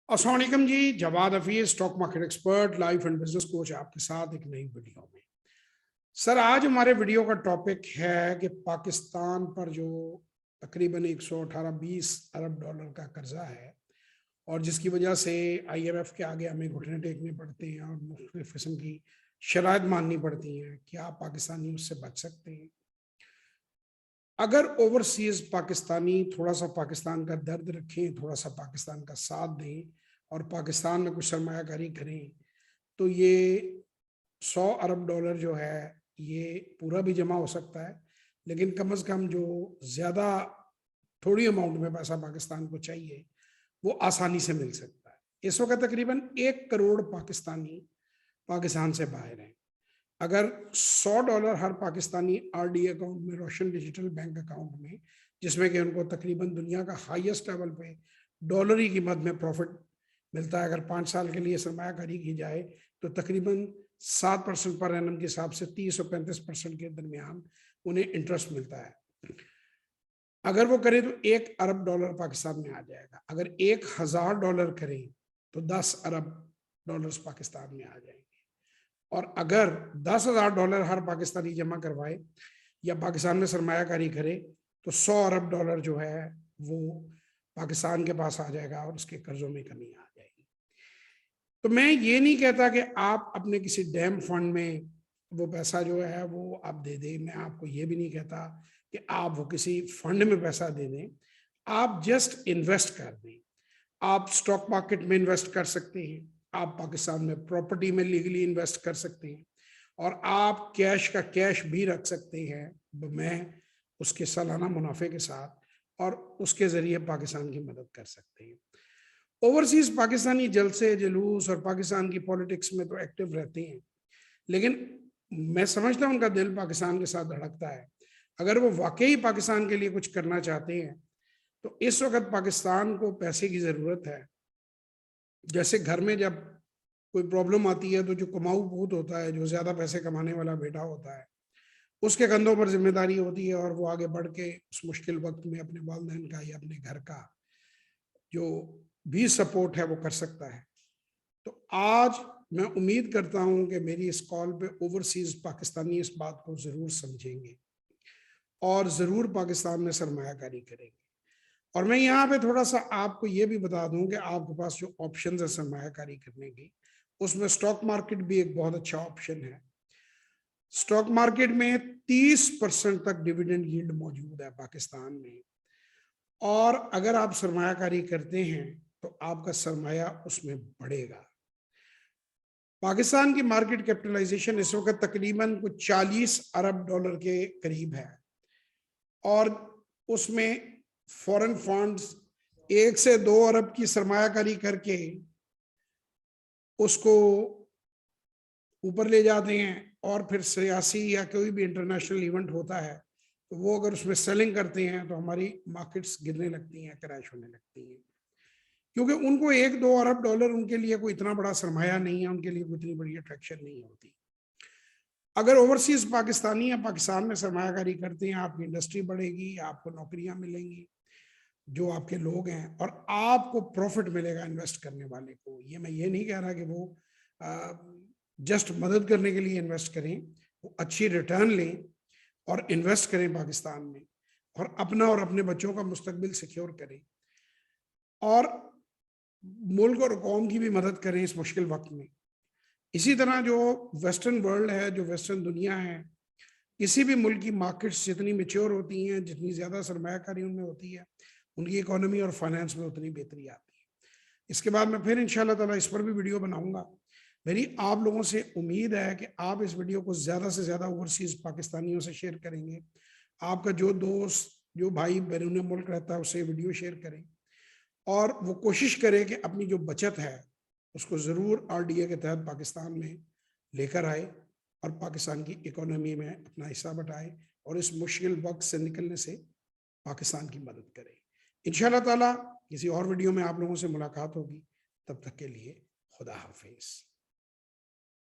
अस्सलाम वालेकुम जी, Jawad Hafeez stock market expert life and business coach आपके साथ एक नई वीडियो में। सर आज हमारे वीडियो का टॉपिक है कि पाकिस्तान पर जो तकरीबन 118-20 अरब डॉलर का कर्जा है और जिसकी वजह से IMF के आगे हमें घुटने टेकने पड़ते हैं और मुख्तलिफ किस्म की शराइत माननी पड़ती हैं, क्या पाकिस्तानी उससे बच सकते हैं? अगर ओवरसीज पाकिस्तानी थोड़ा सा पाकिस्तान का दर्द रखें, थोड़ा सा पाकिस्तान का साथ दें और पाकिस्तान में कुछ सरमायाकारी करें तो ये 100 अरब डॉलर जो है ये पूरा भी जमा हो सकता है, लेकिन कम से कम जो ज़्यादा थोड़ी अमाउंट में पैसा पाकिस्तान को चाहिए वो आसानी से मिल सकता है। इस वक्त तकरीबन 1 करोड़ पाकिस्तानी पाकिस्तान से बाहर हैं। अगर 100 डॉलर हर पाकिस्तानी RD अकाउंट में, रोशन डिजिटल बैंक अकाउंट में, जिसमें कि उनको तकरीबन दुनिया का हाईएस्ट लेवल पे डॉलर की कीमत में प्रॉफिट मिलता है, अगर 5 साल के लिए सरमायाकारी की जाए तो तकरीबन 7% पर एनम के हिसाब से 30 और 35% के दरमियान उन्हें इंटरेस्ट मिलता है। अगर वो करें तो 1 अरब डॉलर पाकिस्तान में आ जाएगा। अगर 1000 डॉलर करें तो 10 अरब डॉलर्स पाकिस्तान में आ जाएंगे। और अगर 10,000 डॉलर हर पाकिस्तानी जमा करवाए या पाकिस्तान में सरमायाकारी करे तो 100 अरब डॉलर जो है वो पाकिस्तान के पास आ जाएगा और उसके कर्जों में कमी आ जाएगी। तो मैं ये नहीं कहता कि आप अपने किसी डैम फंड में वो पैसा जो है वो आप दे दें। मैं आपको ये भी नहीं कहता कि आप वो किसी फंड में पैसा दे दें। आप जस्ट इन्वेस्ट कर दें। आप स्टॉक मार्केट में इन्वेस्ट कर सकते हैं, आप पाकिस्तान में प्रॉपर्टी में लीगली इन्वेस्ट कर सकते हैं और आप कैश का कैश भी रख सकते हैं मैं उसके सालाना मुनाफे के साथ और उसके ज़रिए पाकिस्तान की मदद कर सकते हैं। ओवरसीज पाकिस्तानी जलसे जुलूस और पाकिस्तान की पॉलिटिक्स में तो एक्टिव रहते हैं, लेकिन मैं समझता हूँ उनका दिल पाकिस्तान के साथ धड़कता है। अगर वो वाकई पाकिस्तान के लिए कुछ करना चाहते हैं तो इस वक्त पाकिस्तान को पैसे की ज़रूरत है। जैसे घर में जब कोई प्रॉब्लम आती है तो जो कमाऊ पूत होता है, जो ज़्यादा पैसे कमाने वाला बेटा होता है, उसके कंधों पर जिम्मेदारी होती है और वो आगे बढ़ के उस मुश्किल वक्त में अपने वालिदैन का या अपने घर का जो भी सपोर्ट है वो कर सकता है। तो आज मैं उम्मीद करता हूँ कि मेरी इस कॉल पे ओवरसीज पाकिस्तानी इस बात को ज़रूर समझेंगे और ज़रूर पाकिस्तान में सरमायाकारी करेंगे। और मैं यहाँ पे थोड़ा सा आपको ये भी बता दूं कि आपके पास जो ऑप्शन है सरमायाकारी करने की, उसमें स्टॉक मार्केट भी एक बहुत अच्छा ऑप्शन है। स्टॉक मार्केट में 30% तक डिविडेंड यील्ड मौजूद है पाकिस्तान में, और अगर आप सरमायाकारी करते हैं तो आपका सरमाया उसमें बढ़ेगा। पाकिस्तान की मार्केट कैपिटलाइजेशन इस वक्त तकरीबन कुछ 40 अरब डॉलर के करीब है और उसमें फॉरेन फंड्स 1 से 2 अरब की सरमायाकारी करके उसको ऊपर ले जाते हैं और फिर सियासी या कोई भी इंटरनेशनल इवेंट होता है तो वो अगर उसमें सेलिंग करते हैं तो हमारी मार्केट्स गिरने लगती हैं, क्रैश होने लगती हैं, क्योंकि उनको 1-2 अरब डॉलर उनके लिए कोई इतना बड़ा सरमाया नहीं है, उनके लिए कोई इतनी बड़ी अट्रैक्शन नहीं होती। अगर ओवरसीज पाकिस्तानी या पाकिस्तान में सरमायाकारी करते हैं, आपकी इंडस्ट्री बढ़ेगी, आपको नौकरियां मिलेंगी, जो आपके लोग हैं, और आपको प्रॉफिट मिलेगा इन्वेस्ट करने वाले को। ये मैं ये नहीं कह रहा कि वो जस्ट मदद करने के लिए इन्वेस्ट करें, वो अच्छी रिटर्न लें और इन्वेस्ट करें पाकिस्तान में और अपना और अपने बच्चों का मुस्तकबिल सिक्योर करें और मुल्क और कौम की भी मदद करें इस मुश्किल वक्त में। इसी तरह जो वेस्टर्न वर्ल्ड है, जो वेस्टर्न दुनिया है, किसी भी मुल्क की मार्केट्स जितनी मैच्योर होती हैं, जितनी ज़्यादा सरमायाकारी उनमें होती है, उनकी इकोनॉमी और फाइनेंस में उतनी बेहतरी आती है। इसके बाद मैं फिर इंशाल्लाह ताला इस पर भी वीडियो बनाऊंगा। मेरी आप लोगों से उम्मीद है कि आप इस वीडियो को ज़्यादा से ज़्यादा ओवरसीज़ पाकिस्तानियों से शेयर करेंगे। आपका जो दोस्त, जो भाई बैरून मुल्क रहता है उससे वीडियो शेयर करें और वो कोशिश करें कि अपनी जो बचत है उसको ज़रूर RDA के तहत पाकिस्तान में लेकर आए और पाकिस्तान की इकोनॉमी में अपना हिस्सा बटाए और इस मुश्किल वक्त से निकलने से पाकिस्तान की मदद करें। इंशाल्लाह ताला किसी और वीडियो में आप लोगों से मुलाकात होगी। तब तक के लिए खुदा हाफिज़।